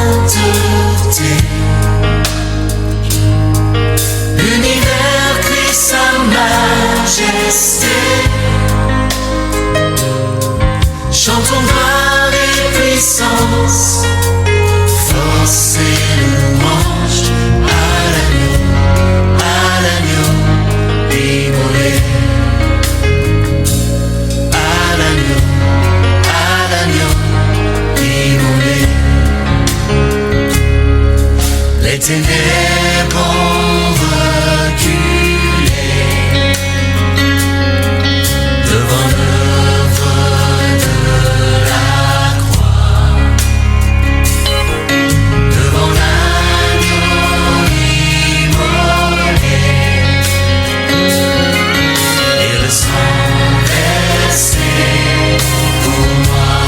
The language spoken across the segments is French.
sainteté. L'univers crie sa majesté. Chantons gloire et puissance, force et louange à l'agneau immolé. À l'agneau immolé. Les ténèbres ont reculé devant l'œuvre de la croix, devant l'agneau immolé, et le sang versé pour moi.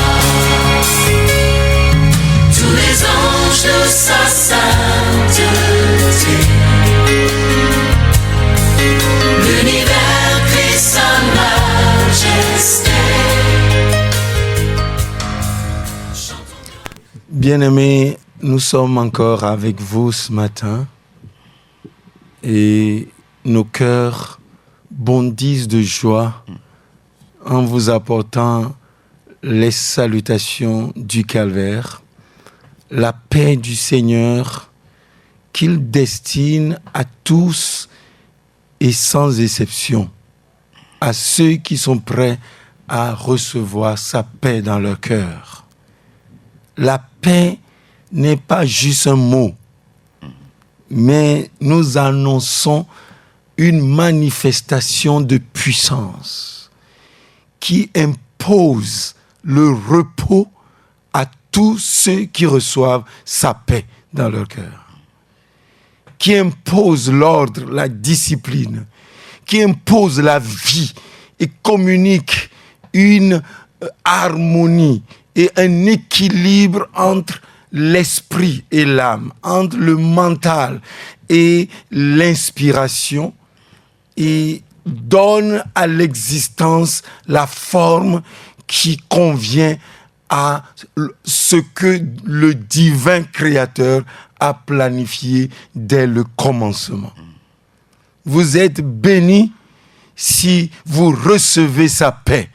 Tous les anges de sa sainteté, l'univers crie sa majesté. Bien-aimés, nous sommes encore avec vous ce matin et nos cœurs bondissent de joie en vous apportant les salutations du calvaire, la paix du Seigneur qu'il destine à tous et sans exception, à ceux qui sont prêts à recevoir sa paix dans leur cœur. La paix n'est pas juste un mot, mais nous annonçons une manifestation de puissance qui impose le repos à tous ceux qui reçoivent sa paix dans leur cœur, qui impose l'ordre, la discipline, qui impose la vie et communique une harmonie et un équilibre entre l'esprit et l'âme, entre le mental et l'inspiration, et donne à l'existence la forme qui convient à ce que le divin créateur a planifié dès le commencement. Vous êtes bénis si vous recevez sa paix.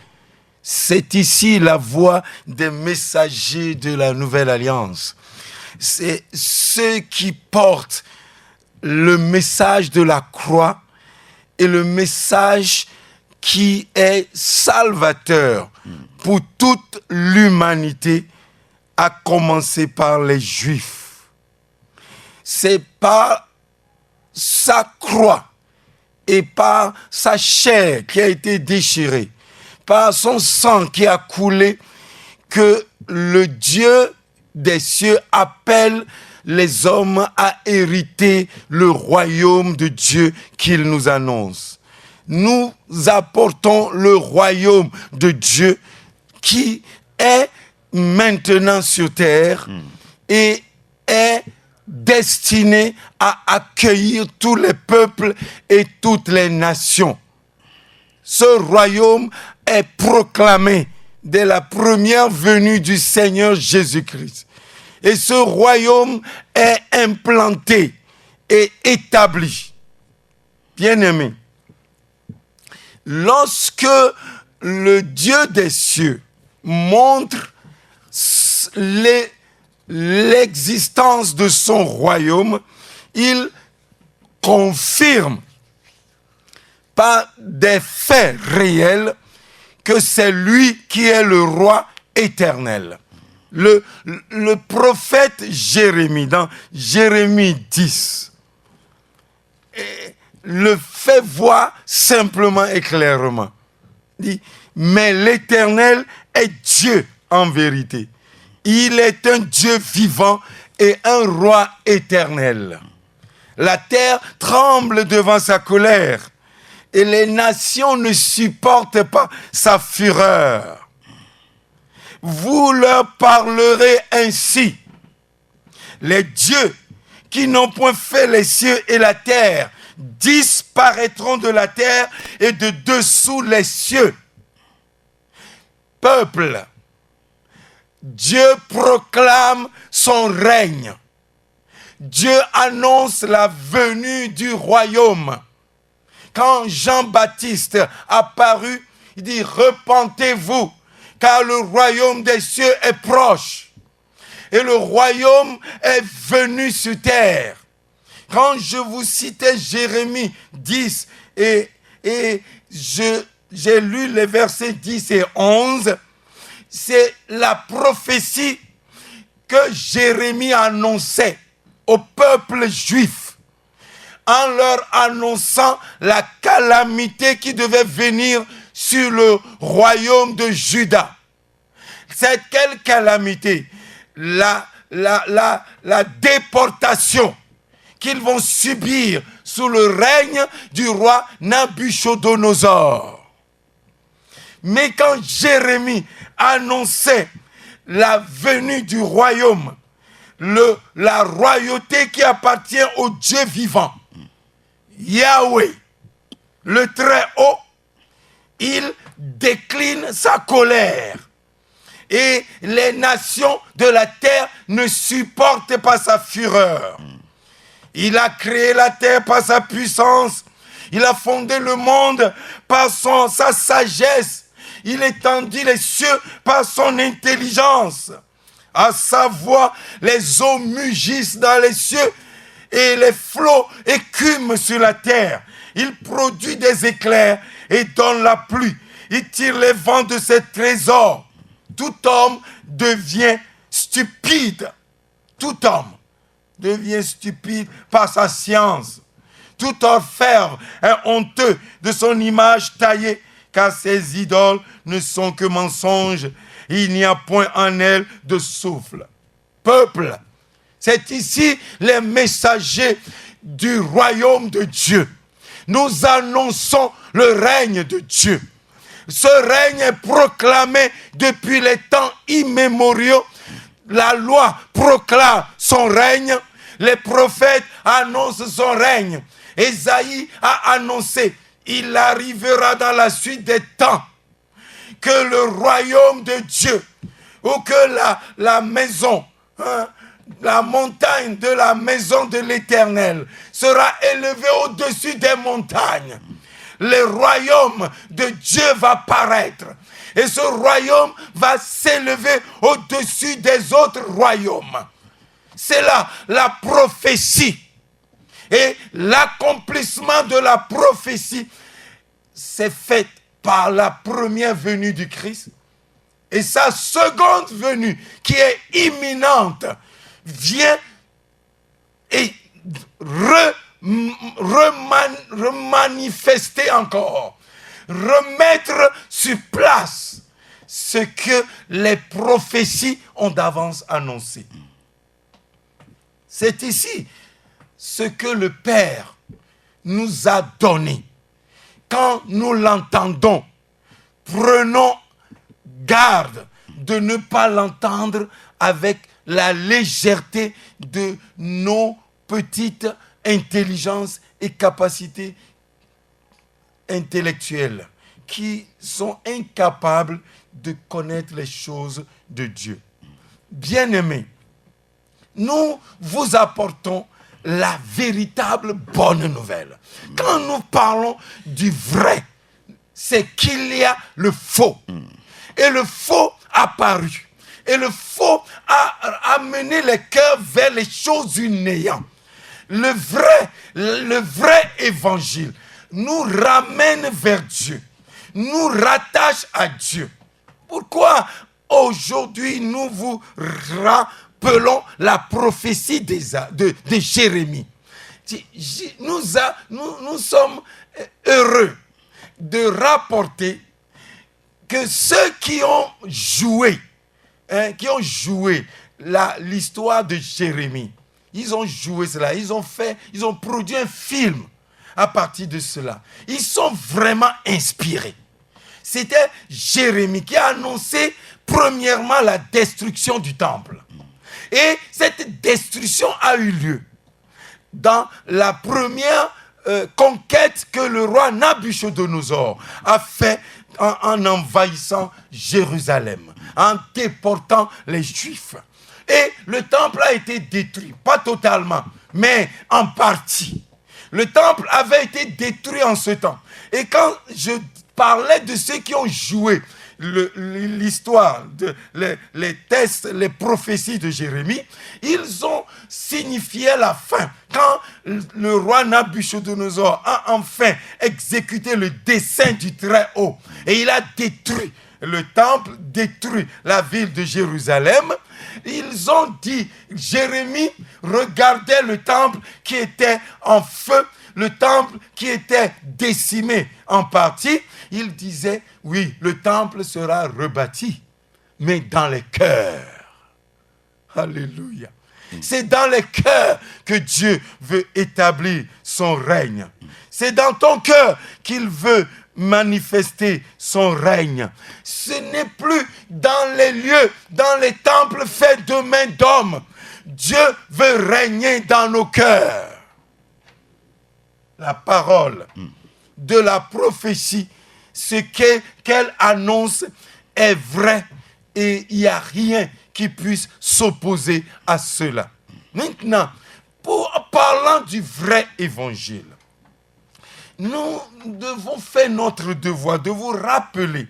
C'est ici la voix des messagers de la Nouvelle Alliance. C'est ceux qui portent le message de la croix et le message qui est salvateur pour toute l'humanité, à commencer par les Juifs. C'est par sa croix et par sa chair qui a été déchirée, par son sang qui a coulé, que le Dieu des cieux appelle les hommes à hériter le royaume de Dieu qu'il nous annonce. Nous apportons le royaume de Dieu qui est maintenant sur terre et est destiné à accueillir tous les peuples et toutes les nations. Ce royaume est proclamé dès la première venue du Seigneur Jésus-Christ. Et ce royaume est implanté et établi. Bien-aimés, lorsque le Dieu des cieux montre l'existence de son royaume, il confirme par des faits réels que c'est lui qui est le roi éternel. Le prophète Jérémie, dans Jérémie 10, le fait voir simplement et clairement. Il dit, mais l'Éternel est Dieu en vérité. Il est un Dieu vivant et un roi éternel. La terre tremble devant sa colère et les nations ne supportent pas sa fureur. Vous leur parlerez ainsi. Les dieux qui n'ont point fait les cieux et la terre disparaîtront de la terre et de dessous les cieux. Peuple, Dieu proclame son règne. Dieu annonce la venue du royaume. Quand Jean-Baptiste apparut, il dit « Repentez-vous, car le royaume des cieux est proche. » Et le royaume est venu sur terre. Quand je vous citais Jérémie 10, et j'ai lu les versets 10 et 11, c'est la prophétie que Jérémie annonçait au peuple juif en leur annonçant la calamité qui devait venir sur le royaume de Juda. C'est quelle calamité? La déportation qu'ils vont subir sous le règne du roi Nabuchodonosor. Mais quand Jérémie annonçait la venue du royaume, la royauté qui appartient au Dieu vivant, Yahweh, le Très-Haut, il décline sa colère. Et les nations de la terre ne supportent pas sa fureur. Il a créé la terre par sa puissance. Il a fondé le monde par sa sagesse. Il étendit les cieux par son intelligence. À sa voix, les eaux mugissent dans les cieux et les flots écument sur la terre. Il produit des éclairs et donne la pluie. Il tire les vents de ses trésors. Tout homme devient stupide. Tout homme devient stupide par sa science. Tout orfèvre est honteux de son image taillée, car ses idoles ne sont que mensonges. Il n'y a point en elles de souffle. Peuple, c'est ici les messagers du royaume de Dieu. Nous annonçons le règne de Dieu. Ce règne est proclamé depuis les temps immémoriaux. La loi proclame son règne. Les prophètes annoncent son règne. Ésaïe a annoncé, il arrivera dans la suite des temps que le royaume de Dieu, ou que la maison, la montagne de la maison de l'Éternel sera élevée au-dessus des montagnes. Le royaume de Dieu va paraître. Et ce royaume va s'élever au-dessus des autres royaumes. C'est là la prophétie. Et l'accomplissement de la prophétie s'est fait par la première venue du Christ. Et sa seconde venue, qui est imminente, vient et remanifester encore, remettre sur place ce que les prophéties ont d'avance annoncé. C'est ici ce que le Père nous a donné. Quand nous l'entendons, prenons garde de ne pas l'entendre avec la légèreté de nos petites intelligences et capacités intellectuelles qui sont incapables de connaître les choses de Dieu. Bien-aimés, nous vous apportons la véritable bonne nouvelle. Quand nous parlons du vrai, c'est qu'il y a le faux. Et le faux a paru. Et le faux a amené les cœurs vers les choses du néant. Le vrai évangile nous ramène vers Dieu, nous rattache à Dieu. Pourquoi aujourd'hui nous vous rappelons la prophétie de Jérémie? Nous sommes heureux de rapporter que ceux qui ont joué l'histoire de Jérémie, ils ont joué cela, ils ont produit un film à partir de cela. Ils sont vraiment inspirés. C'était Jérémie qui a annoncé premièrement la destruction du temple. Et cette destruction a eu lieu dans la première conquête que le roi Nabuchodonosor a fait en envahissant Jérusalem. en déportant les Juifs. Et le temple a été détruit, pas totalement, mais en partie. Le temple avait été détruit en ce temps. Et quand je parlais de ceux qui ont joué l'histoire, les textes, les prophéties de Jérémie, ils ont signifié la fin. Quand le roi Nabuchodonosor a enfin exécuté le dessein du Très-Haut, et il a détruit le temple, détruit la ville de Jérusalem, ils ont dit, Jérémie regardait le temple qui était en feu, le temple qui était décimé en partie. Il disait, oui, le temple sera rebâti, mais dans les cœurs. Alléluia. C'est dans les cœurs que Dieu veut établir son règne. C'est dans ton cœur qu'il veut manifester son règne. Ce n'est plus dans les lieux, dans les temples faits de main d'homme. Dieu veut régner dans nos cœurs. La parole de la prophétie, ce qu'elle annonce est vrai et il n'y a rien qui puisse s'opposer à cela. Maintenant, parlant du vrai évangile, nous devons faire notre devoir de vous rappeler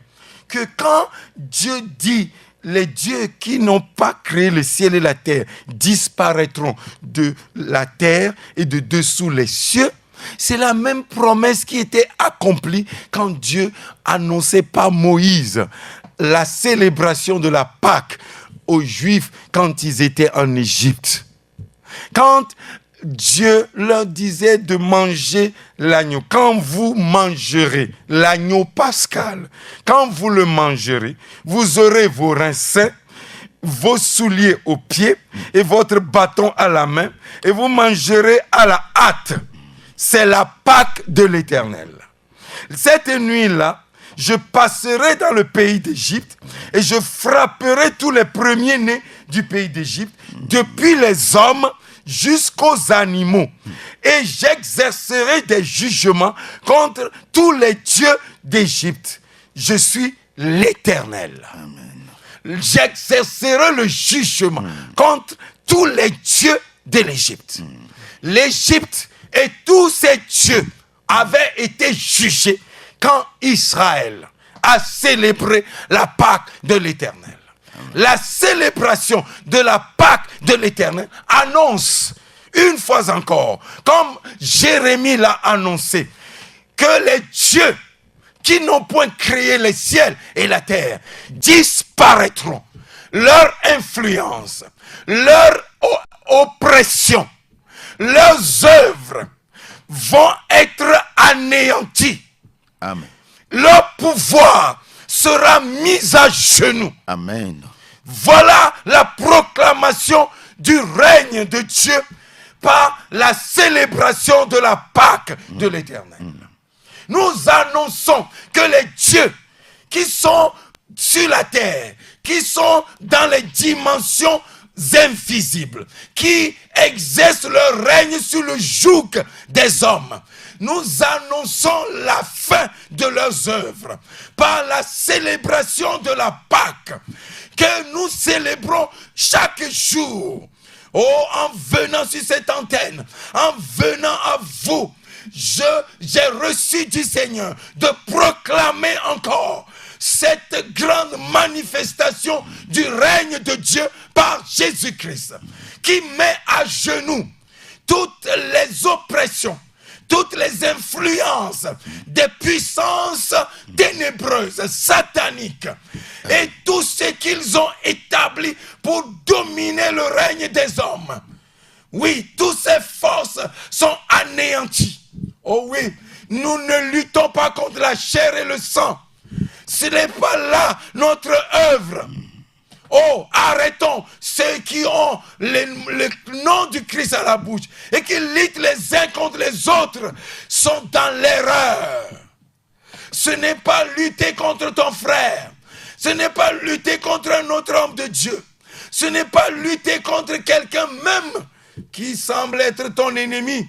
que quand Dieu dit les dieux qui n'ont pas créé le ciel et la terre disparaîtront de la terre et de dessous les cieux, c'est la même promesse qui était accomplie quand Dieu annonçait par Moïse la célébration de la Pâque aux Juifs quand ils étaient en Égypte. Quand Dieu leur disait de manger l'agneau. Quand vous mangerez l'agneau pascal, quand vous le mangerez, vous aurez vos reins sains, vos souliers aux pieds et votre bâton à la main, et vous mangerez à la hâte. C'est la Pâque de l'Éternel. Cette nuit-là, je passerai dans le pays d'Égypte et je frapperai tous les premiers-nés du pays d'Égypte, depuis les hommes jusqu'aux animaux. Et j'exercerai des jugements contre tous les dieux d'Égypte. Je suis l'Éternel. Amen. J'exercerai le jugement contre tous les dieux de l'Égypte. L'Égypte et tous ces dieux avaient été jugés quand Israël a célébré la Pâque de l'Éternel. La célébration de la Pâque de l'Éternel annonce une fois encore, comme Jérémie l'a annoncé, que les dieux qui n'ont point créé le ciel et la terre disparaîtront. Leur influence, leur oppression, leurs œuvres vont être anéanties. Amen. Leur pouvoir sera mis à genoux. Amen. Voilà la proclamation du règne de Dieu par la célébration de la Pâque de l'Éternel. Nous annonçons que les dieux qui sont sur la terre, qui sont dans les dimensions invisibles, qui exercent leur règne sur le joug des hommes, nous annonçons la fin de leurs œuvres par la célébration de la Pâque que nous célébrons chaque jour. Oh, en venant sur cette antenne, en venant à vous, j'ai reçu du Seigneur de proclamer encore cette grande manifestation du règne de Dieu par Jésus-Christ, qui met à genoux toutes les oppressions, toutes les influences des puissances ténébreuses, sataniques, et tout ce qu'ils ont établi pour dominer le règne des hommes. Oui, toutes ces forces sont anéanties. Oh oui, nous ne luttons pas contre la chair et le sang. Ce n'est pas là notre œuvre. Oh, arrêtons ceux qui ont le nom du Christ à la bouche et qui luttent les uns contre les autres sont dans l'erreur. Ce n'est pas lutter contre ton frère. Ce n'est pas lutter contre un autre homme de Dieu. Ce n'est pas lutter contre quelqu'un même qui semble être ton ennemi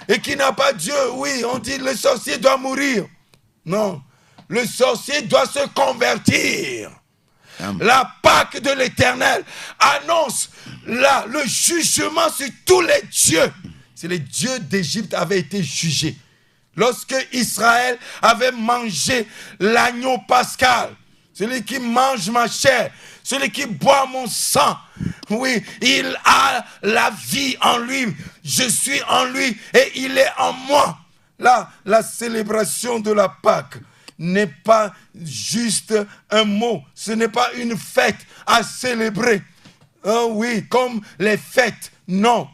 et qui n'a pas Dieu. Oui, on dit le sorcier doit mourir. Non, le sorcier doit se convertir. Amen. La Pâque de l'Éternel annonce le jugement sur tous les dieux. C'est les dieux d'Égypte avaient été jugés. Lorsque Israël avait mangé l'agneau pascal, celui qui mange ma chair, celui qui boit mon sang, oui, il a la vie en lui. Je suis en lui et il est en moi. Là, la célébration de la Pâque n'est pas juste un mot. Ce n'est pas une fête à célébrer. Oh oui, comme les fêtes. Non.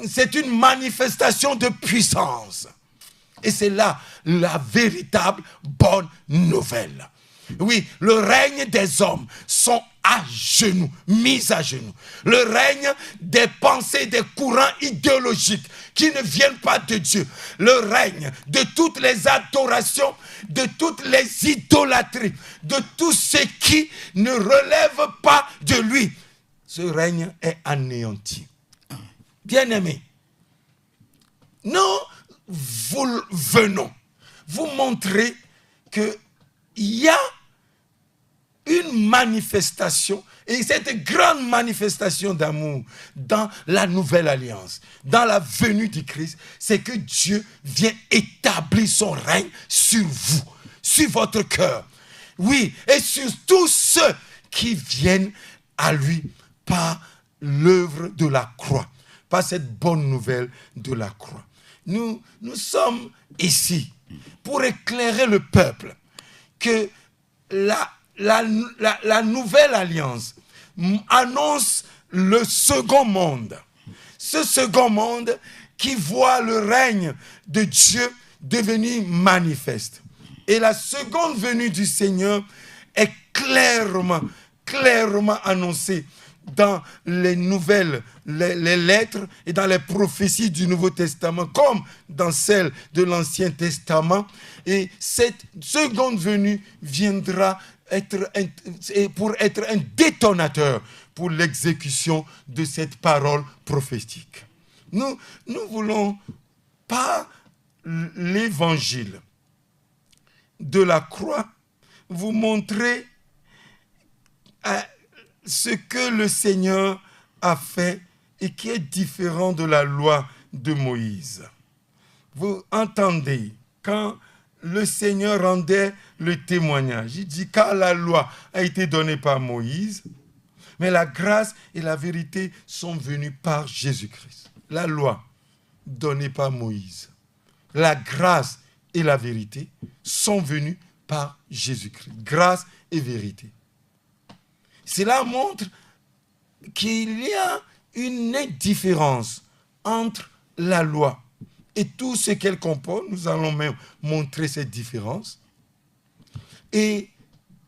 C'est une manifestation de puissance. Et c'est là la véritable bonne nouvelle. Oui, le règne des hommes sont à genoux, mis à genoux. Le règne des pensées, des courants idéologiques qui ne viennent pas de Dieu. Le règne de toutes les adorations, de toutes les idolâtries, de tout ce qui ne relève pas de lui. Ce règne est anéanti. Bien-aimés, nous venons vous montrer qu'il y a une manifestation, et cette grande manifestation d'amour dans la nouvelle alliance, dans la venue du Christ, c'est que Dieu vient établir son règne sur vous, sur votre cœur. Oui, et sur tous ceux qui viennent à lui par l'œuvre de la croix, par cette bonne nouvelle de la croix. Nous sommes ici pour éclairer le peuple que la nouvelle alliance annonce le second monde. Ce second monde qui voit le règne de Dieu devenir manifeste. Et la seconde venue du Seigneur est clairement annoncée dans les nouvelles, les lettres et dans les prophéties du Nouveau Testament, comme dans celles de l'Ancien Testament. Et cette seconde venue viendra pour être un détonateur pour l'exécution de cette parole prophétique. Nous voulons, par l'évangile de la croix, vous montrer ce que le Seigneur a fait et qui est différent de la loi de Moïse. Vous entendez, quand le Seigneur rendait le témoignage, il dit car la loi a été donnée par Moïse, mais la grâce et la vérité sont venues par Jésus-Christ. La loi donnée par Moïse, la grâce et la vérité sont venues par Jésus-Christ. Grâce et vérité. Cela montre qu'il y a une différence entre la loi et tout ce qu'elle comporte. Nous allons même montrer cette différence. Et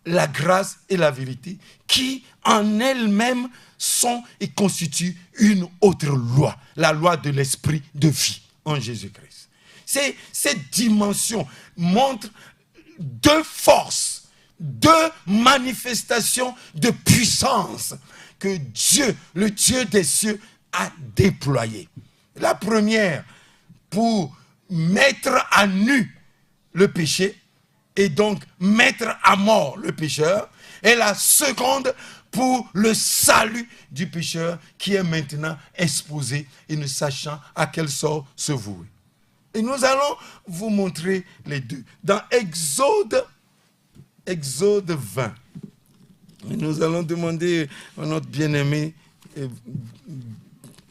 la grâce et la vérité qui en elles-mêmes sont et constituent une autre loi. La loi de l'esprit de vie en Jésus-Christ. Cette dimension montre deux forces, deux manifestations de puissance que Dieu, le Dieu des cieux, a déployées. La première, pour mettre à nu le péché et donc mettre à mort le pécheur. Et la seconde, pour le salut du pécheur qui est maintenant exposé et ne sachant à quel sort se vouer. Et nous allons vous montrer les deux. Dans Exode 20, nous allons demander à notre bien-aimé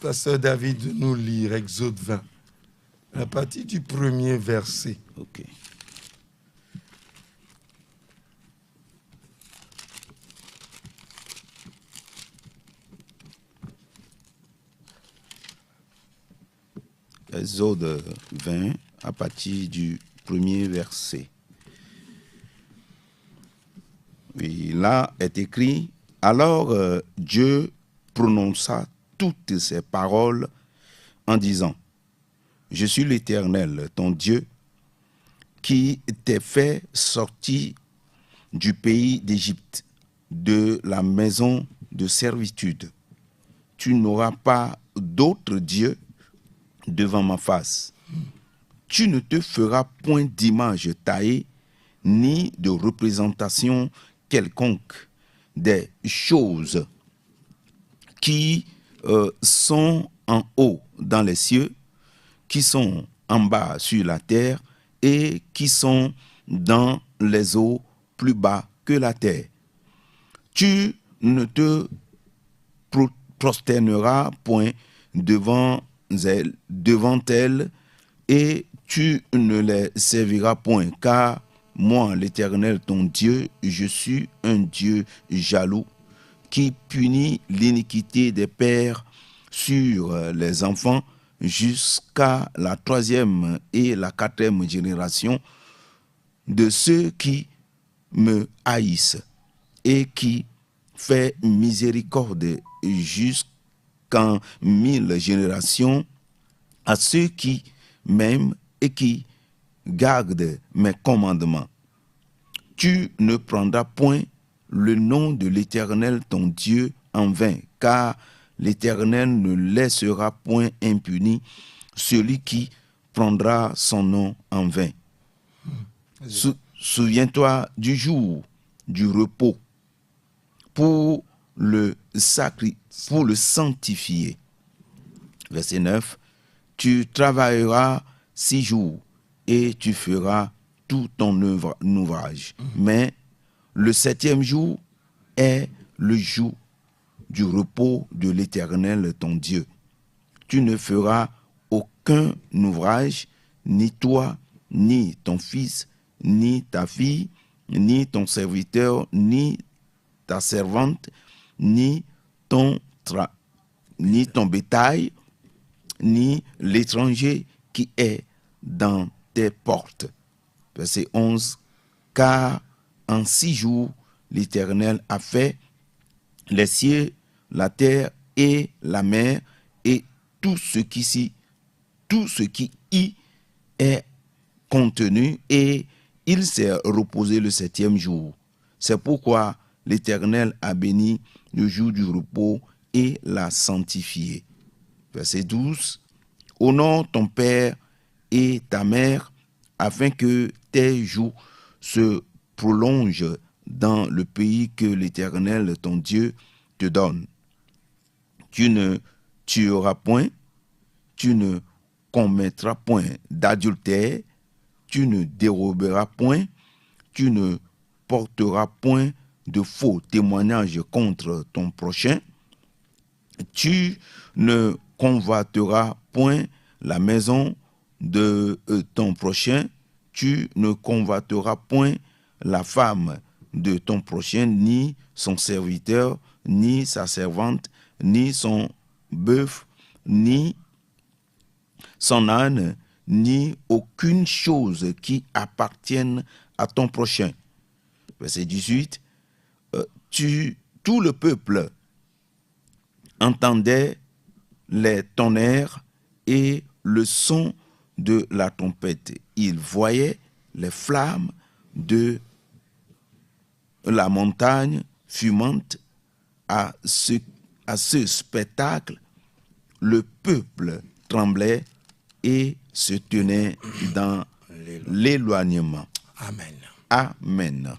pasteur David de nous lire Exode 20, à partir du premier verset. Ok. Exode 20, à partir du premier verset. Oui, là est écrit, alors Dieu prononça toutes ces paroles en disant, je suis l'Éternel, ton Dieu, qui t'ai fait sortir du pays d'Égypte, de la maison de servitude. Tu n'auras pas d'autre Dieu devant ma face. Tu ne te feras point d'image taillée, ni de représentation quelconque des choses qui sont en haut dans les cieux, qui sont en bas sur la terre et qui sont dans les eaux plus bas que la terre. Tu ne te prosterneras point devant elles et tu ne les serviras point, car moi, l'Éternel, ton Dieu, je suis un Dieu jaloux qui punit l'iniquité des pères sur les enfants jusqu'à la 3e et la 4e génération de ceux qui me haïssent et qui fait miséricorde jusqu'en 1000 générations à ceux qui m'aiment et qui gardent mes commandements. Tu ne prendras point le nom de l'Éternel ton Dieu en vain, car l'Éternel ne laissera point impuni celui qui prendra son nom en vain. Souviens-toi du jour du repos pour le sanctifier. Verset 9. Tu travailleras 6 jours et tu feras tout ton ouvrage. Mais le 7e jour est le jour du repos de l'Éternel ton Dieu. Tu ne feras aucun ouvrage, ni toi, ni ton fils, ni ta fille, ni ton serviteur, ni ta servante, ni ton bétail, ni l'étranger qui est dans tes portes. Verset 11. Car en 6 jours, l'Éternel a fait les cieux, la terre et la mer et tout ce qui y est contenu, et il s'est reposé le 7e jour. C'est pourquoi l'Éternel a béni le jour du repos et l'a sanctifié. Verset 12. Honore ton père et ta mère, afin que tes jours se prolongent dans le pays que l'Éternel, ton Dieu, te donne. Tu ne tueras point, tu ne commettras point d'adultère, tu ne déroberas point, tu ne porteras point de faux témoignages contre ton prochain, tu ne convoiteras point la maison de ton prochain, tu ne convoiteras point la femme de ton prochain, ni son serviteur, ni sa servante, ni son bœuf, ni son âne, ni aucune chose qui appartienne à ton prochain. Verset 18. Tout le peuple entendait les tonnerres et le son de la trompette. Il voyait les flammes de la montagne fumante. À ce spectacle, le peuple tremblait et se tenait dans l'éloignement. Amen. Amen.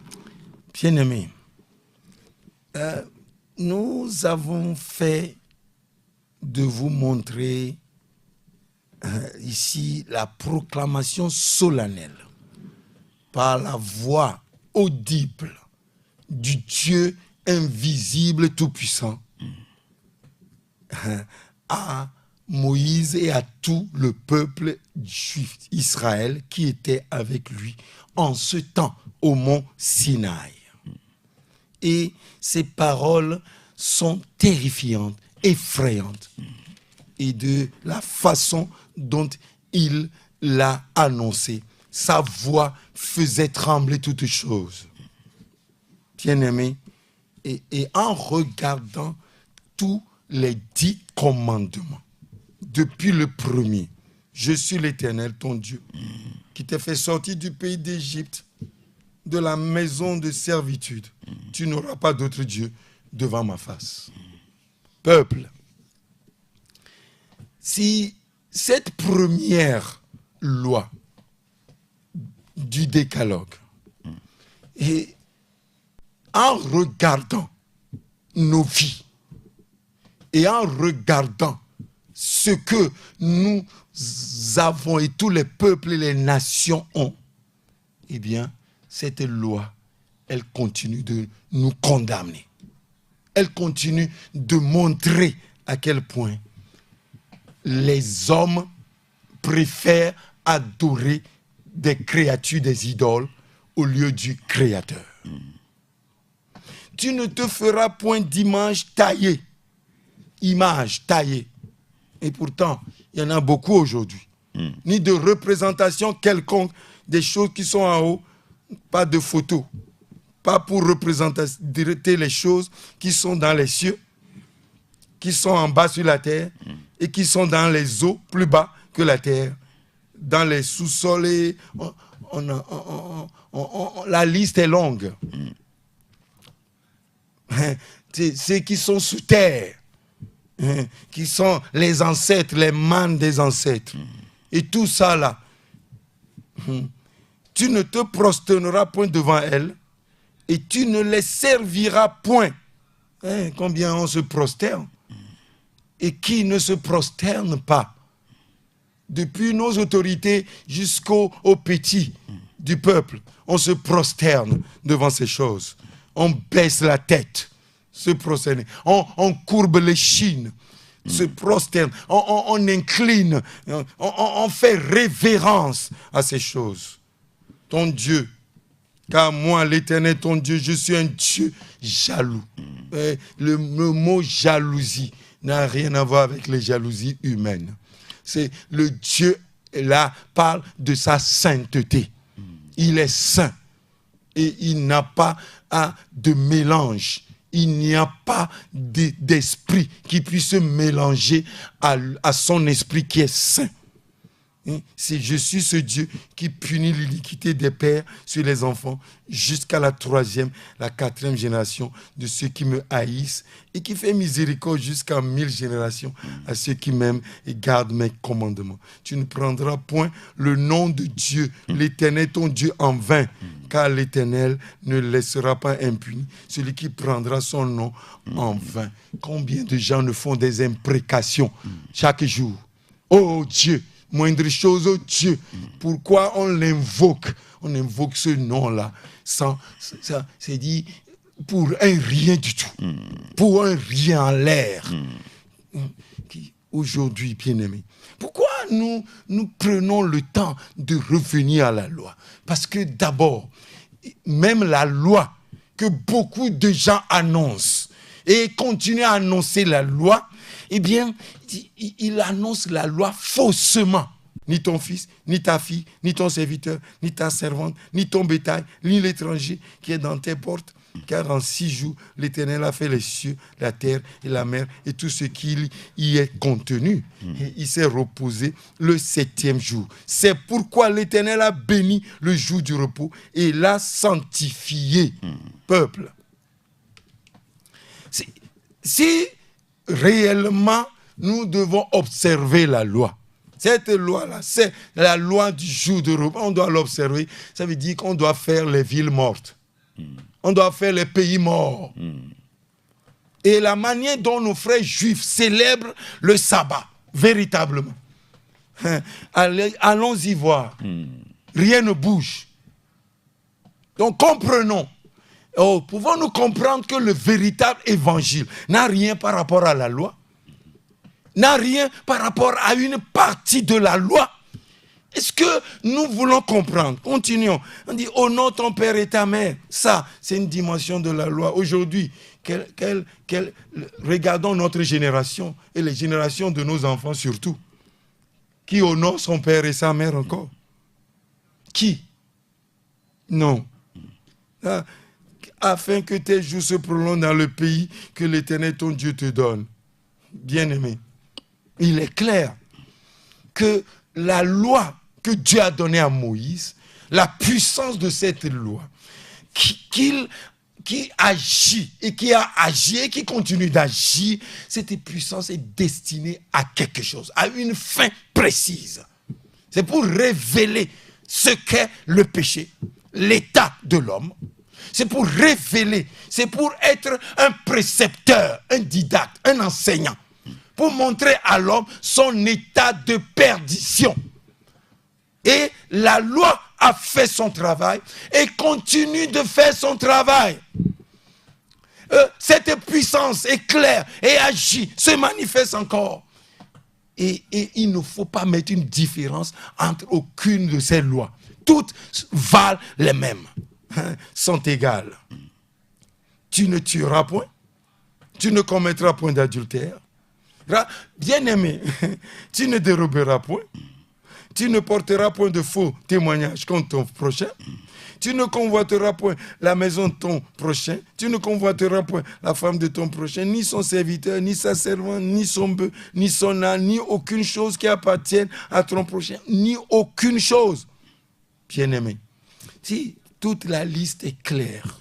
Bien-aimés, nous avons fait de vous montrer ici la proclamation solennelle par la voix audible du Dieu invisible tout-puissant à Moïse et à tout le peuple juif Israël qui était avec lui en ce temps au mont Sinaï. Et ces paroles sont terrifiantes, effrayantes, et de la façon dont il l'a annoncé. Sa voix faisait trembler toutes choses. Bien-aimés, et en regardant tous les 10 commandements, depuis le premier, je suis l'Éternel, ton Dieu, qui t'a fait sortir du pays d'Égypte, de la maison de servitude. Tu n'auras pas d'autre Dieu devant ma face. Peuple, si cette première loi du décalogue, et en regardant nos vies et en regardant ce que nous avons et tous les peuples et les nations ont, eh bien, cette loi, elle continue de nous condamner. Elle continue de montrer à quel point les hommes préfèrent adorer des créatures, des idoles, au lieu du Créateur. Tu ne te feras point d'image taillée. Image taillée. Et pourtant, il y en a beaucoup aujourd'hui. Ni de représentation quelconque des choses qui sont en haut, pas de photos. Pas pour représenter les choses qui sont dans les cieux, qui sont en bas sur la terre et qui sont dans les eaux plus bas que la terre, dans les sous-sols. Et la liste est longue. Ceux qui sont sous terre, qui sont les ancêtres, les mânes des ancêtres. Et tout ça là, tu ne te prosterneras point devant elles et tu ne les serviras point. Combien on se prosterne et qui ne se prosterne pas. Depuis nos autorités jusqu'aux petits du peuple, on se prosterne devant ces choses. On baisse la tête, se prosterner. On courbe les chines, se prosterne. On incline, on fait révérence à ces choses. Ton Dieu, car moi, l'Éternel, ton Dieu, je suis un Dieu jaloux. Le mot jalousie n'a rien à voir avec les jalousies humaines. C'est le Dieu, là, parle de sa sainteté. Il est saint et il n'a pas de mélange. Il n'y a pas d'esprit qui puisse se mélanger à son esprit qui est saint. C'est je suis ce Dieu qui punit l'iniquité des pères sur les enfants jusqu'à la 3e, la 4e génération de ceux qui me haïssent et qui fait miséricorde jusqu'à 1000 générations à ceux qui m'aiment et gardent mes commandements. Tu ne prendras point le nom de Dieu, l'Éternel ton Dieu en vain, car l'Éternel ne laissera pas impuni celui qui prendra son nom en vain. Combien de gens ne font des imprécations chaque jour? Oh Dieu! Moindre chose, oh Dieu, pourquoi on l'invoque? On invoque ce nom-là, c'est dit pour un rien du tout, pour un rien en l'air. Aujourd'hui, bien-aimés, pourquoi nous prenons le temps de revenir à la loi? Parce que d'abord, même la loi que beaucoup de gens annoncent et continuent à annoncer la loi, eh bien, il annonce la loi faussement. Ni ton fils, ni ta fille, ni ton serviteur, ni ta servante, ni ton bétail, ni l'étranger qui est dans tes portes. Car en 6 jours, l'Éternel a fait les cieux, la terre et la mer et tout ce qui y est contenu. Et il s'est reposé le 7e jour. C'est pourquoi l'Éternel a béni le jour du repos et l'a sanctifié. Peuple. Si réellement nous devons observer la loi, cette loi-là, c'est la loi du jour de repos. On doit l'observer. Ça veut dire qu'on doit faire les villes mortes. On doit faire les pays morts. Et la manière dont nos frères juifs célèbrent le sabbat, véritablement. Allons-y voir. Rien ne bouge. Donc comprenons. Pouvons-nous comprendre que le véritable évangile n'a rien par rapport à la loi? N'a rien par rapport à une partie de la loi? Est-ce que nous voulons comprendre? Continuons. On dit, honore ton père et ta mère. Ça, c'est une dimension de la loi. Aujourd'hui, regardons notre génération et les générations de nos enfants surtout. Qui honore son père et sa mère encore? Qui? Non. Afin que tes jours se prolongent dans le pays que l'Éternel ton Dieu te donne. Bien-aimé, il est clair que la loi que Dieu a donnée à Moïse, la puissance de cette loi, qui agit et qui a agi et qui continue d'agir, cette puissance est destinée à quelque chose, à une fin précise. C'est pour révéler ce qu'est le péché, l'état de l'homme, C'est pour révéler, c'est pour être un précepteur, un didacte, un enseignant, pour montrer à l'homme son état de perdition. Et la loi a fait son travail et continue de faire son travail. Cette puissance est claire et agit, se manifeste encore. Et il ne faut pas mettre une différence entre aucune de ces lois. Toutes valent les mêmes, sont égales. Tu ne tueras point, tu ne commettras point d'adultère. Bien-aimé, tu ne déroberas point, tu ne porteras point de faux témoignages contre ton prochain. Tu ne convoiteras point la maison de ton prochain. Tu ne convoiteras point la femme de ton prochain, ni son serviteur, ni sa servante, ni son bœuf, ni son âne, ni aucune chose qui appartienne à ton prochain, ni aucune chose. Bien-aimé, si toute la liste est claire,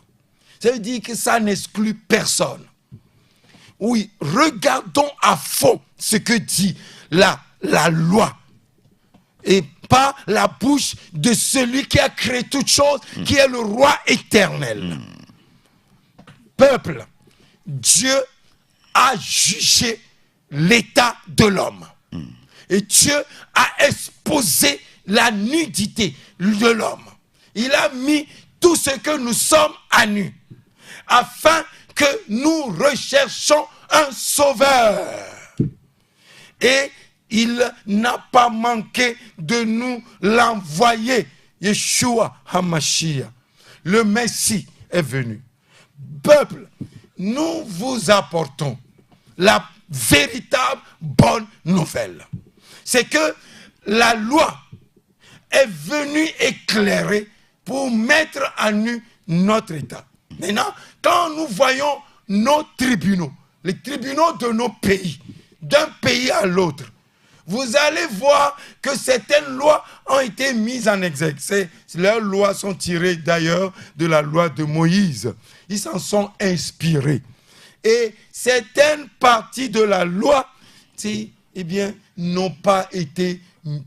ça veut dire que ça n'exclut personne. Oui, regardons à fond ce que dit la loi. Et pas la bouche de celui qui a créé toutes choses, qui est le roi éternel. Peuple, Dieu a jugé l'état de l'homme. Et Dieu a exposé la nudité de l'homme. Il a mis tout ce que nous sommes à nu, afin que nous recherchions un sauveur. Et il n'a pas manqué de nous l'envoyer. Yeshua HaMashiach, le Messie est venu. Peuple, nous vous apportons la véritable bonne nouvelle. C'est que la loi est venue éclairer pour mettre à nu notre état. Maintenant, quand nous voyons nos tribunaux, les tribunaux de nos pays, d'un pays à l'autre, vous allez voir que certaines lois ont été mises en exergue. Leurs lois sont tirées d'ailleurs de la loi de Moïse. Ils s'en sont inspirés. Et certaines parties de la loi, n'ont pas été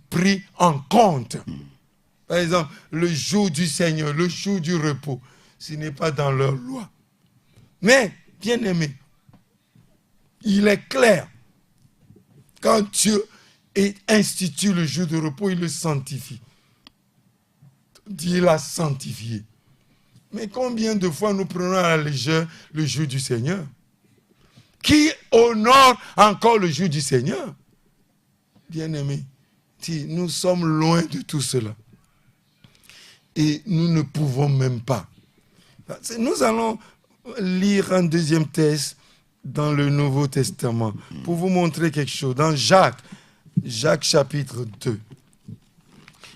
prises en compte. Par exemple, le jour du Seigneur, le jour du repos, ce n'est pas dans leur loi. Mais, bien aimé, il est clair, quand Dieu institue le jour de repos, il le sanctifie. Dieu l'a sanctifié. Mais combien de fois nous prenons à la légère le jour du Seigneur? Qui honore encore le jour du Seigneur? Bien-aimés, nous sommes loin de tout cela. Et nous ne pouvons même pas. Nous allons lire un deuxième texte dans le Nouveau Testament pour vous montrer quelque chose. Dans Jacques chapitre 2.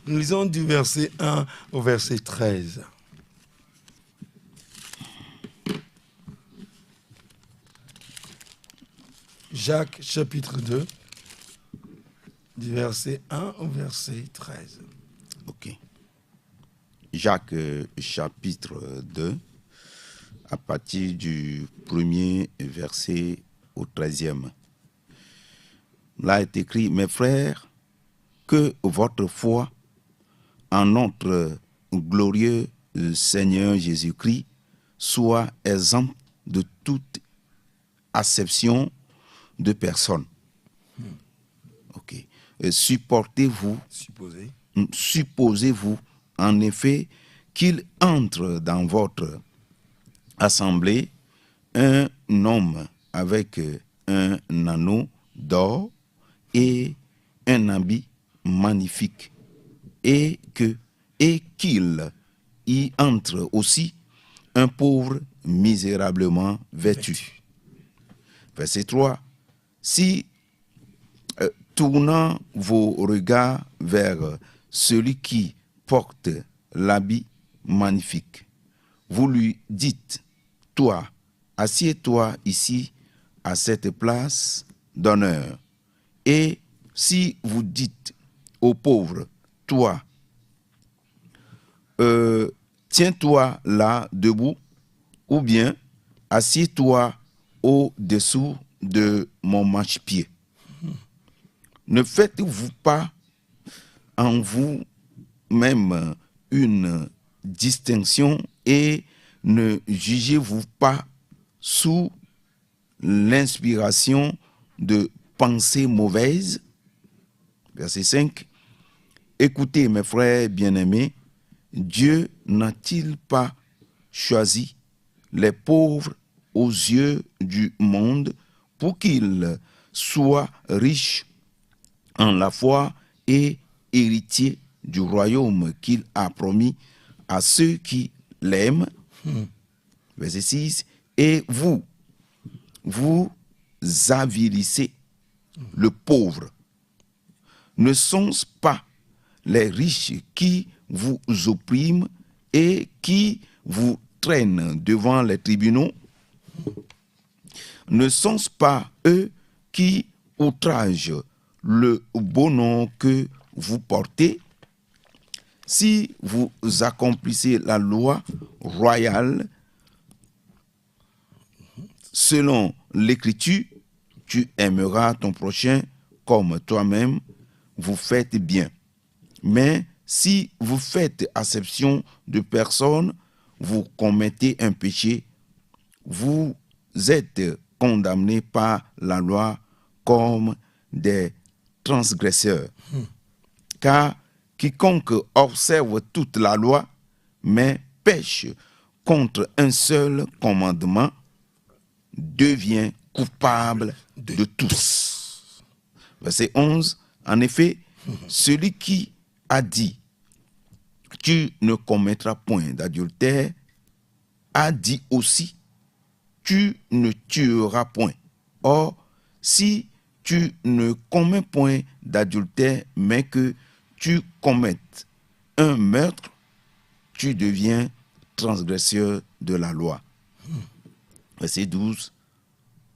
Nous lisons du verset 1 au verset 13. Jacques chapitre 2, du verset 1 au verset 13. Ok. Jacques chapitre 2, à partir du premier verset au 13e. Là est écrit: mes frères, que votre foi en notre glorieux Seigneur Jésus-Christ soit exempte de toute acception de personne. Ok. Supposez-vous en effet qu'il entre dans votre assemblée un homme avec un anneau d'or et un habit magnifique, et qu'il y entre aussi un pauvre misérablement vêtu. Verset 3. Si, tournant vos regards vers celui qui porte l'habit magnifique, vous lui dites: toi, assieds-toi ici à cette place d'honneur. Et si vous dites aux pauvres: toi, tiens-toi là debout, ou bien assieds-toi au-dessous de mon marchepied. Ne faites-vous pas en vous-même une distinction et ne jugez-vous pas sous l'inspiration de pensées mauvaises? Verset 5. Écoutez, mes frères bien-aimés, Dieu n'a-t-il pas choisi les pauvres aux yeux du monde pour qu'ils soient riches en la foi et héritiers du royaume qu'il a promis à ceux qui l'aiment? Verset 6. Et vous avilissez le pauvre. Ne sont-ce pas les riches qui vous oppriment et qui vous traînent devant les tribunaux? Ne sont-ce pas eux qui outragent le beau nom que vous portez? Si vous accomplissez la loi royale selon l'Écriture, tu aimeras ton prochain comme toi-même, vous faites bien. Mais si vous faites acception de personne, vous commettez un péché, vous êtes condamnés par la loi comme des transgresseurs. Car quiconque observe toute la loi, mais pêche contre un seul commandement, devient coupable de tous. Verset 11. En effet, celui qui a dit « Tu ne commettras point d'adultère » a dit aussi « Tu ne tueras point ». Or, si tu ne commets point d'adultère, mais que tu commettes un meurtre, tu deviens transgresseur de la loi. Verset 12.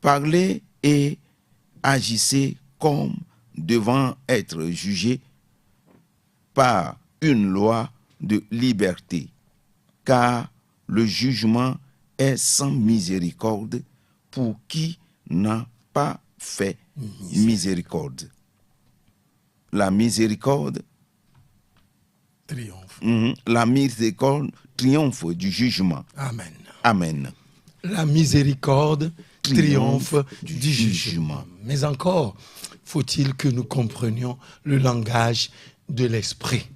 Parlez et agissez comme devant être jugés par une loi de liberté, car le jugement est sans miséricorde pour qui n'a pas fait miséricorde. La miséricorde Triomphe. La miséricorde triomphe du jugement. Amen. Amen. La miséricorde triomphe du jugement. Mais encore, faut-il que nous comprenions le langage de l'esprit.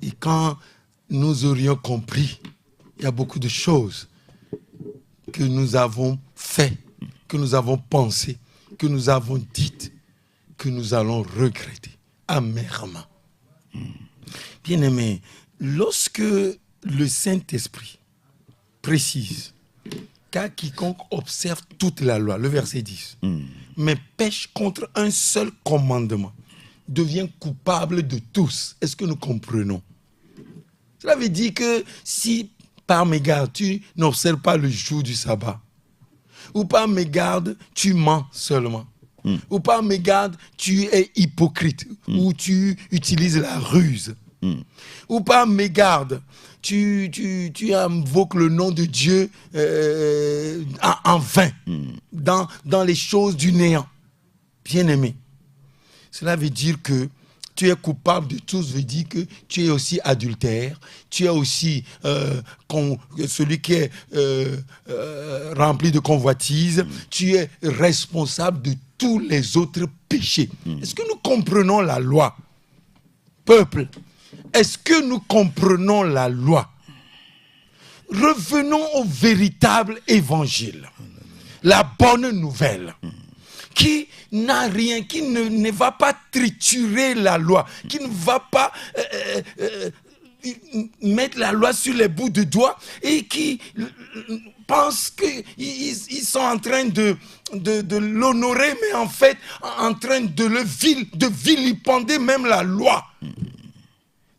Et quand nous aurions compris, il y a beaucoup de choses que nous avons fait, que nous avons pensé, que nous avons dites, que nous allons regretter amèrement. Bien-aimés, lorsque le Saint-Esprit précise car quiconque observe toute la loi, le verset 10, mais pêche contre un seul commandement, devient coupable de tous. Est-ce que nous comprenons? Cela veut dire que si par mégarde tu n'observes pas le jour du sabbat, ou par mégarde tu mens seulement, ou par mégarde tu es hypocrite, ou tu utilises la ruse, ou par mégarde tu invoques le nom de Dieu en vain, dans les choses du néant. Bien-aimé, cela veut dire que tu es coupable de tout, veut dire que tu es aussi adultère, tu es aussi celui qui est rempli de convoitise, tu es responsable de tous les autres péchés. Est-ce que nous comprenons la loi? Peuple, est-ce que nous comprenons la loi? Revenons au véritable évangile, la bonne nouvelle, qui n'a rien, qui ne va pas triturer la loi, qui ne va pas mettre la loi sur les bouts de doigts et qui pensent qu'ils sont en train de l'honorer, mais en fait en train de vilipender même la loi.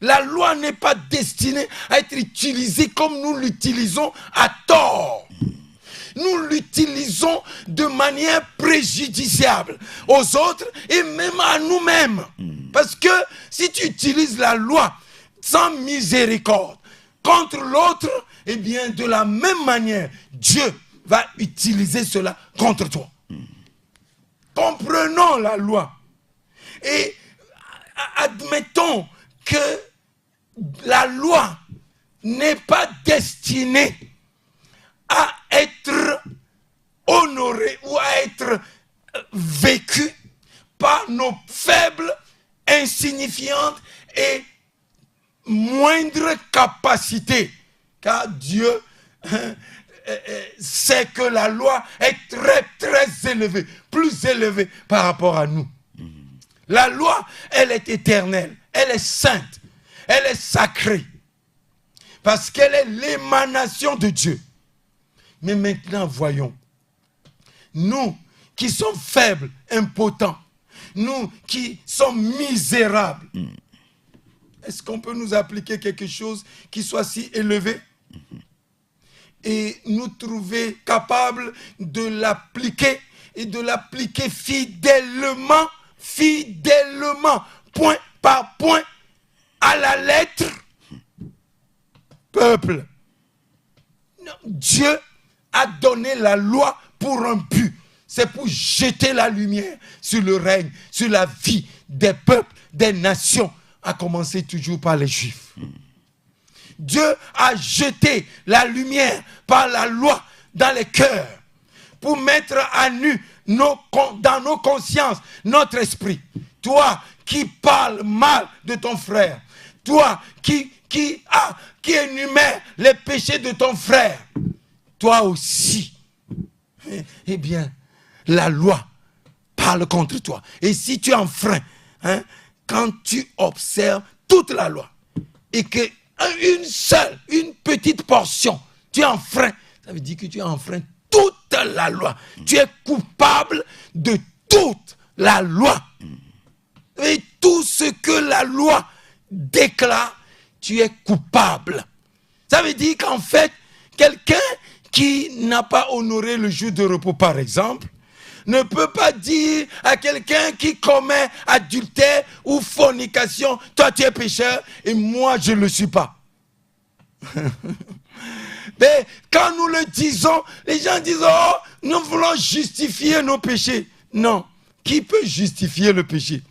La loi n'est pas destinée à être utilisée comme nous l'utilisons à tort. Nous l'utilisons de manière préjudiciable aux autres et même à nous-mêmes. Parce que si tu utilises la loi sans miséricorde contre l'autre, eh bien de la même manière, Dieu va utiliser cela contre toi. Comprenons la loi et admettons que la loi n'est pas destiné à être honoré ou à être vécu par nos faibles, insignifiantes et moindres capacités. Car Dieu sait que la loi est très, très élevée, plus élevée par rapport à nous. La loi, elle est éternelle, elle est sainte, elle est sacrée. Parce qu'elle est l'émanation de Dieu. Mais maintenant, voyons. Nous qui sommes faibles, impotents, nous qui sommes misérables, est-ce qu'on peut nous appliquer quelque chose qui soit si élevé et nous trouver capables de l'appliquer et de l'appliquer fidèlement, point par point, à la lettre? Peuple, Dieu a donné la loi pour un but. C'est pour jeter la lumière sur le règne, sur la vie des peuples, des nations, à commencer toujours par les Juifs. Dieu a jeté la lumière par la loi dans les cœurs pour mettre à nu dans nos consciences, notre esprit. Toi qui parles mal de ton frère, toi qui énumère les péchés de ton frère, toi aussi, eh bien, la loi parle contre toi. Et si tu enfreins, quand tu observes toute la loi, et que une petite portion, tu enfreins, ça veut dire que tu enfreins toute la loi. Tu es coupable de toute la loi. Et tout ce que la loi déclare, tu es coupable. Ça veut dire qu'en fait, quelqu'un qui n'a pas honoré le jour de repos, par exemple, ne peut pas dire à quelqu'un qui commet adultère ou fornication, toi tu es pécheur et moi je ne le suis pas. Mais quand nous le disons, les gens disent, oh, nous voulons justifier nos péchés. Non. Qui peut justifier le péché?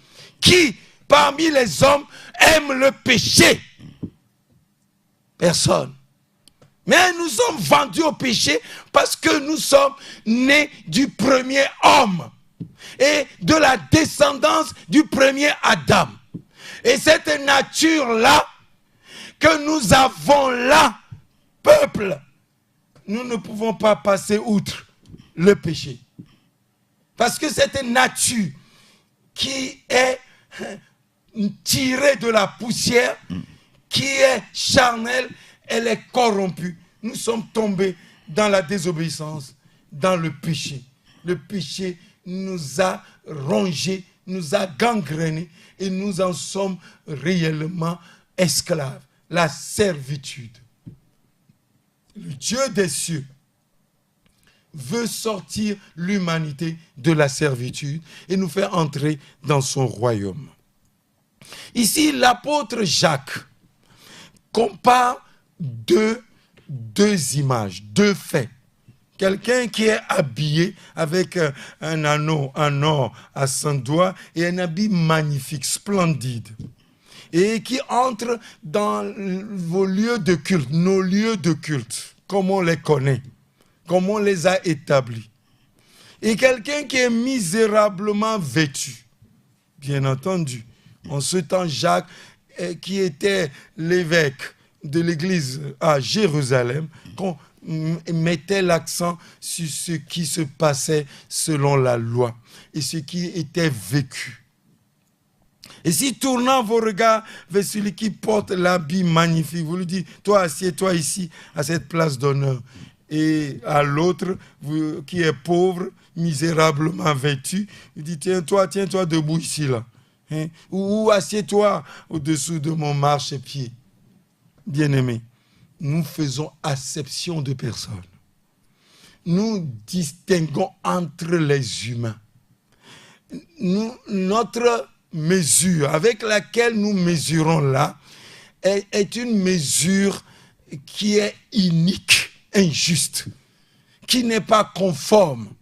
Qui, parmi les hommes, aime le péché? Personne. Mais nous sommes vendus au péché parce que nous sommes nés du premier homme et de la descendance du premier Adam. Et cette nature-là que nous avons là, peuple, nous ne pouvons pas passer outre le péché. Parce que cette nature qui est tirée de la poussière, qui est charnelle, elle est corrompue. Nous sommes tombés dans la désobéissance, dans le péché. Le péché nous a rongés, nous a gangrénés et nous en sommes réellement esclaves. La servitude. Le Dieu des cieux veut sortir l'humanité de la servitude et nous faire entrer dans son royaume. Ici, l'apôtre Jacques compare deux images, deux faits. Quelqu'un qui est habillé avec un anneau en or à son doigt et un habit magnifique, splendide. Et qui entre dans vos lieux de culte, nos lieux de culte, comme on les connaît, comme on les a établis. Et quelqu'un qui est misérablement vêtu, bien entendu. En ce temps, Jacques, qui était l'évêque de l'église à Jérusalem, qu'on mettait l'accent sur ce qui se passait selon la loi et ce qui était vécu. Et si tournant vos regards vers celui qui porte l'habit magnifique, vous lui dites, toi assieds-toi ici à cette place d'honneur. Et à l'autre qui est pauvre, misérablement vêtu, il dit, tiens-toi debout ici là. Hein? Ou assieds-toi au-dessous de mon marchepied. Bien-aimés, nous faisons acception de personne. Nous distinguons entre les humains. Notre mesure avec laquelle nous mesurons là est une mesure qui est inique, injuste, qui n'est pas conforme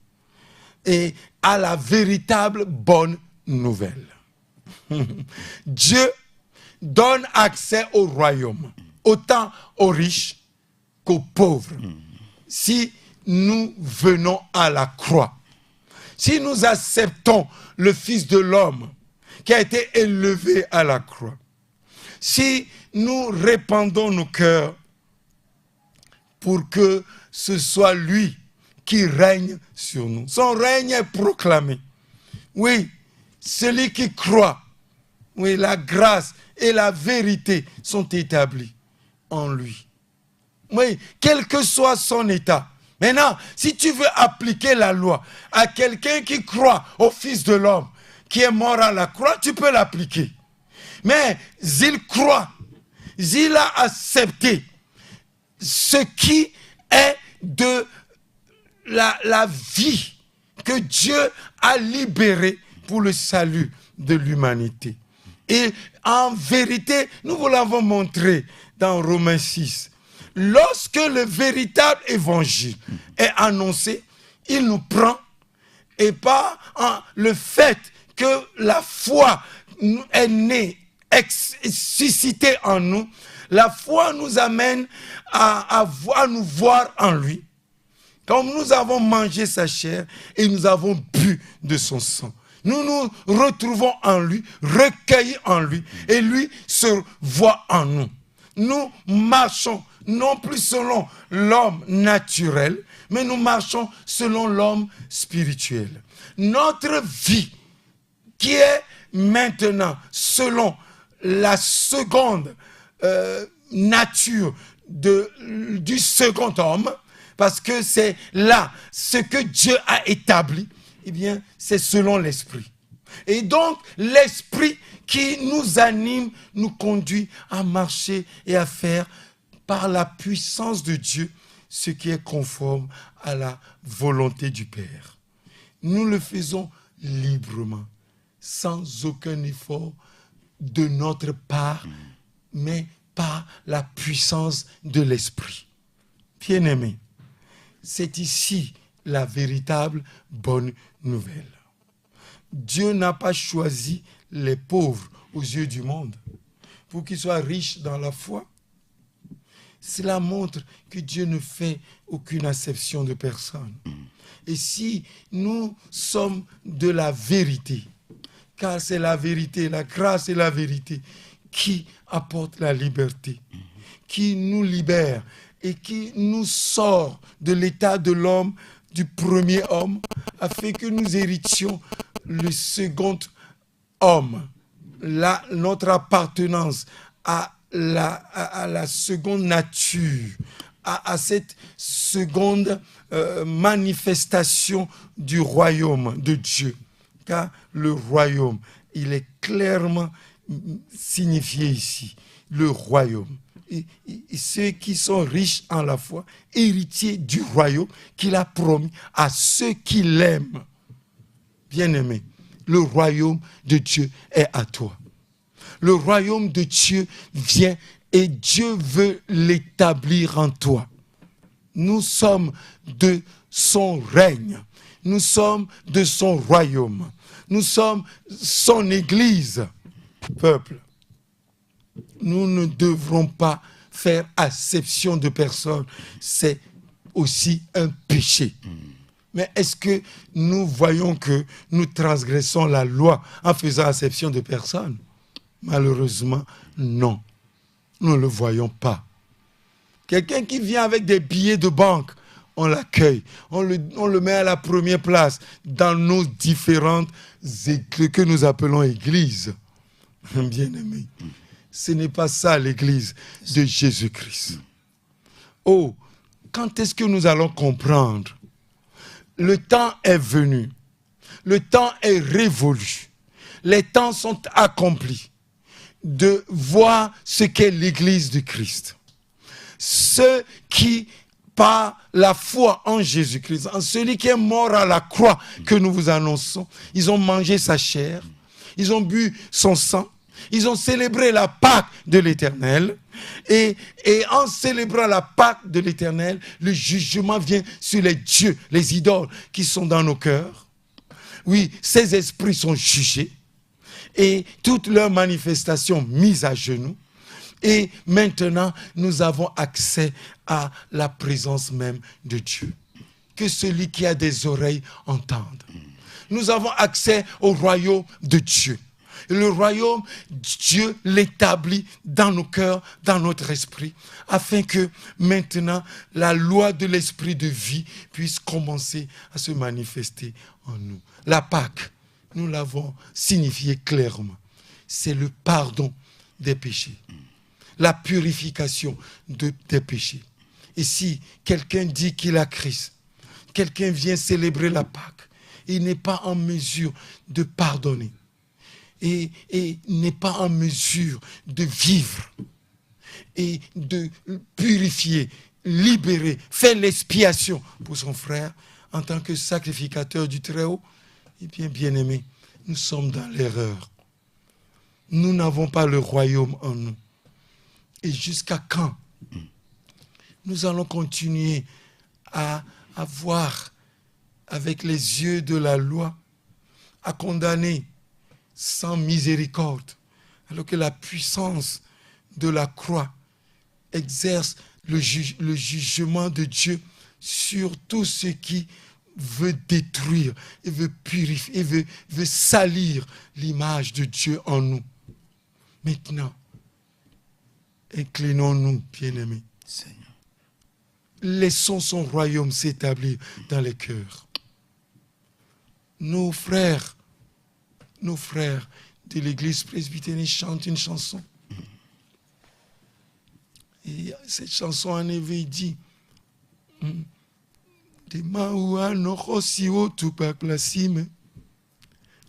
et à la véritable bonne nouvelle. Dieu donne accès au royaume autant aux riches qu'aux pauvres. Si nous venons à la croix, si nous acceptons le Fils de l'homme qui a été élevé à la croix, si nous répandons nos cœurs pour que ce soit lui qui règne sur nous. Son règne est proclamé. Oui, celui qui croit, oui, la grâce et la vérité sont établies en lui. Oui, quel que soit son état. Maintenant, si tu veux appliquer la loi à quelqu'un qui croit au Fils de l'homme, qui est mort à la croix, tu peux l'appliquer. Mais il croit, il a accepté ce qui est de la vie que Dieu a libérée pour le salut de l'humanité. Et en vérité, nous vous l'avons montré dans Romains 6. Lorsque le véritable évangile est annoncé, il nous prend, et pas le fait que la foi est née, suscitée en nous, la foi nous amène à nous voir en lui. Comme nous avons mangé sa chair et nous avons bu de son sang. Nous nous retrouvons en lui, recueillis en lui, et lui se voit en nous. Nous marchons non plus selon l'homme naturel, mais nous marchons selon l'homme spirituel. Notre vie, qui est maintenant selon la seconde nature du second homme, parce que c'est là ce que Dieu a établi, eh bien, c'est selon l'esprit. Et donc, l'esprit qui nous anime, nous conduit à marcher et à faire par la puissance de Dieu ce qui est conforme à la volonté du Père. Nous le faisons librement, sans aucun effort de notre part, mais par la puissance de l'esprit. Bien-aimés, c'est ici la véritable bonne nouvelle. Dieu n'a pas choisi les pauvres aux yeux du monde pour qu'ils soient riches dans la foi. Cela montre que Dieu ne fait aucune acception de personne. Et si nous sommes de la vérité, car c'est la vérité, la grâce et la vérité qui apportent la liberté, qui nous libère et qui nous sort de l'état de l'homme, du premier homme, afin que nous héritions le second homme, notre appartenance à la seconde nature, à cette seconde manifestation du royaume de Dieu. Car le royaume, il est clairement signifié ici, le royaume. Et ceux qui sont riches en la foi, héritiers du royaume qu'il a promis à ceux qui l'aiment. Bien-aimé, le royaume de Dieu est à toi. Le royaume de Dieu vient et Dieu veut l'établir en toi. Nous sommes de son règne. Nous sommes de son royaume. Nous sommes son église, peuple. Nous ne devrons pas faire acception de personne. C'est aussi un péché. Mais est-ce que nous voyons que nous transgressons la loi en faisant acception de personne? Malheureusement, non. Nous ne le voyons pas. Quelqu'un qui vient avec des billets de banque, on l'accueille. On le met à la première place dans nos différentes églises que nous appelons églises. Bien-aimés. Ce n'est pas ça l'église de Jésus-Christ. Oh, quand est-ce que nous allons comprendre? Le temps est venu. Le temps est révolu. Les temps sont accomplis de voir ce qu'est l'église de Christ. Ceux qui, par la foi en Jésus-Christ, en celui qui est mort à la croix que nous vous annonçons, ils ont mangé sa chair, ils ont bu son sang, ils ont célébré la Pâque de l'Éternel. Et en célébrant la Pâque de l'Éternel, le jugement vient sur les dieux, les idoles qui sont dans nos cœurs. Oui, ces esprits sont jugés et toutes leurs manifestations mises à genoux. Et maintenant, nous avons accès à la présence même de Dieu. Que celui qui a des oreilles entende. Nous avons accès au royaume de Dieu. Et le royaume, Dieu l'établit dans nos cœurs, dans notre esprit, afin que maintenant, la loi de l'esprit de vie puisse commencer à se manifester en nous. La Pâque, nous l'avons signifié clairement. C'est le pardon des péchés. La purification des péchés. Et si quelqu'un dit qu'il a Christ, quelqu'un vient célébrer la Pâque, il n'est pas en mesure de pardonner et n'est pas en mesure de vivre et de purifier, libérer, faire l'expiation pour son frère en tant que sacrificateur du Très-Haut, eh bien, bien-aimés, nous sommes dans l'erreur. Nous n'avons pas le royaume en nous. Et jusqu'à quand nous allons continuer à voir avec les yeux de la loi, à condamner sans miséricorde, alors que la puissance de la croix exerce le jugement de Dieu sur tout ce qui veut détruire et veut purifier et veut salir l'image de Dieu en nous. Maintenant, inclinons-nous, bien-aimés. Seigneur. Laissons son royaume s'établir dans les cœurs. Nos frères de l'église presbytérienne chantent une chanson. Et cette chanson en éveil dit de maua no siwo tupak la sime.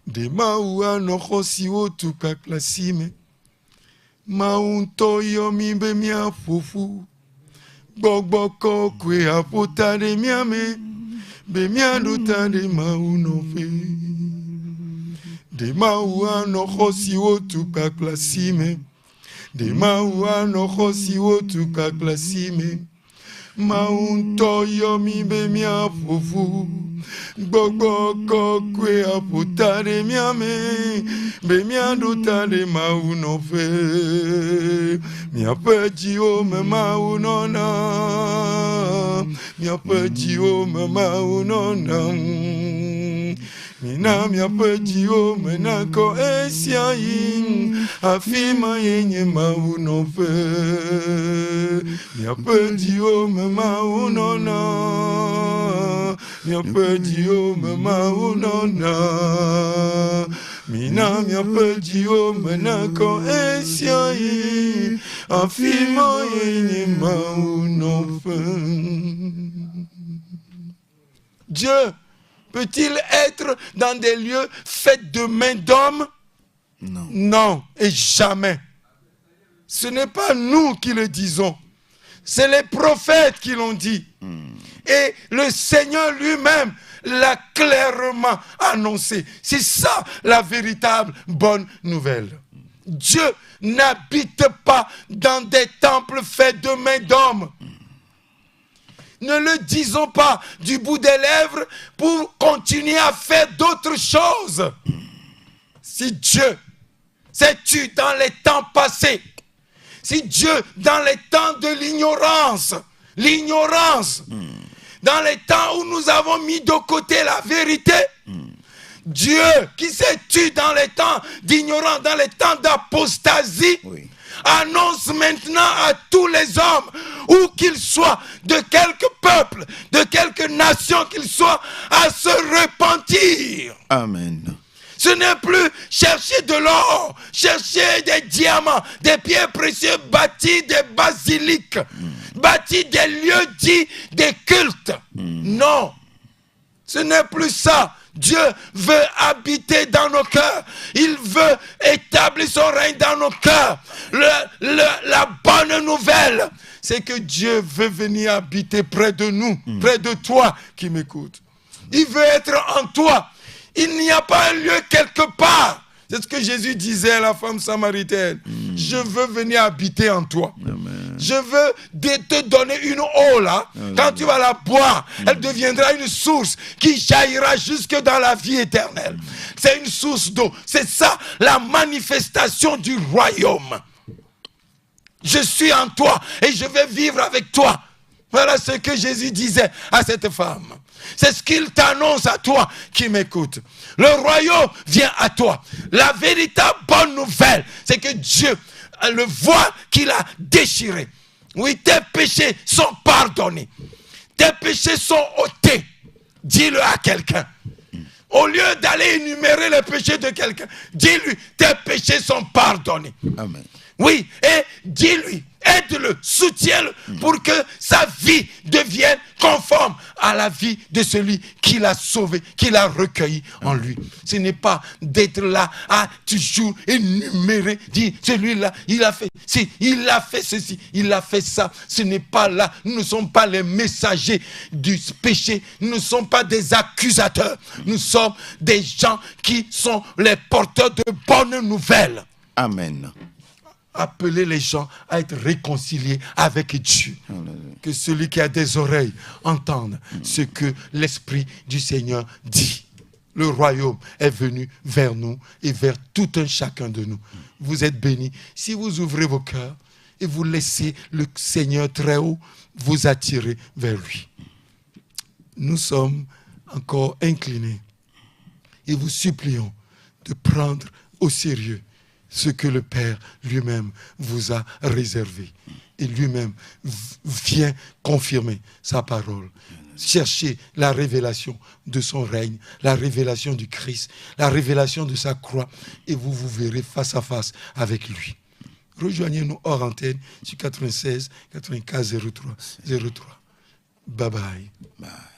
De maua no siwo tupak la sime. Maunto yomi be mia fufu. Bogboko kwe apota de miame. Be mia duta de mauno fe. De maua no siwo tupak la sime. De maua no siwo tupak la sime. Maunto yomi be mia fufu. Bogboko kwe apota de miame. Be mia duta de mauno fe. Mia pedi o me maunona. Mia pedi o me maunona. Mina mia pedi o me nako esiayin. Afima yenye mauno fe. Mia pedi o me maunona. Mia pedi o me maunona. Mina mia pedi o me nako esiayin. Afima yenye mauno fe. Dieu peut-il être dans des lieux faits de mains d'hommes? Non. Non, et jamais. Ce n'est pas nous qui le disons. C'est les prophètes qui l'ont dit. Et le Seigneur lui-même l'a clairement annoncé. C'est ça la véritable bonne nouvelle. Dieu n'habite pas dans des temples faits de mains d'hommes. Ne le disons pas du bout des lèvres pour continuer à faire d'autres choses. Si Dieu s'est tué dans les temps passés, si Dieu dans les temps de l'ignorance, dans les temps où nous avons mis de côté la vérité, Dieu qui s'est tué dans les temps d'ignorance, dans les temps d'apostasie, Oui. annonce maintenant à tous les hommes, où qu'ils soient, de quelque peuple, de quelque nation qu'ils soient, à se repentir. Amen. Ce n'est plus chercher de l'or, chercher des diamants, des pierres précieuses, bâtir des basiliques, bâtir des lieux dits des cultes. Non, ce n'est plus ça. Dieu veut habiter dans nos cœurs. Il veut établir son règne dans nos cœurs. La bonne nouvelle, c'est que Dieu veut venir habiter près de nous, près de toi qui m'écoutes. Il veut être en toi. Il n'y a pas un lieu quelque part. C'est ce que Jésus disait à la femme samaritaine. Je veux venir habiter en toi. Amen. Je veux te donner une eau là. Quand tu vas la boire, elle deviendra une source qui jaillira jusque dans la vie éternelle. C'est une source d'eau. C'est ça la manifestation du royaume. Je suis en toi et je vais vivre avec toi. Voilà ce que Jésus disait à cette femme. C'est ce qu'il t'annonce à toi qui m'écoute. Le royaume vient à toi. La véritable bonne nouvelle, c'est que Dieu, le voile qu'il a déchiré. Oui, tes péchés sont pardonnés. Tes péchés sont ôtés. Dis-le à quelqu'un. Au lieu d'aller énumérer les péchés de quelqu'un, dis-lui, tes péchés sont pardonnés. Amen. Oui, et dis-lui, aide-le, soutiens-le pour que sa vie devienne conforme à la vie de celui qui l'a sauvé, qui l'a recueilli en lui. Ce n'est pas d'être là à toujours énumérer, dire celui-là, il a fait ci, il a fait ceci, il a fait ça. Ce n'est pas là, nous ne sommes pas les messagers du péché, nous ne sommes pas des accusateurs, nous sommes des gens qui sont les porteurs de bonnes nouvelles. Amen. Appeler les gens à être réconciliés avec Dieu. Que celui qui a des oreilles entende ce que l'Esprit du Seigneur dit. Le royaume est venu vers nous et vers tout un chacun de nous. Vous êtes bénis. Si vous ouvrez vos cœurs et vous laissez le Seigneur très haut vous attirer vers lui. Nous sommes encore inclinés et vous supplions de prendre au sérieux ce que le Père lui-même vous a réservé. Et lui-même vient confirmer sa parole. Cherchez la révélation de son règne, la révélation du Christ, la révélation de sa croix, et vous vous verrez face à face avec lui. Rejoignez-nous hors antenne sur 96 95 03 03. Bye bye. Bye.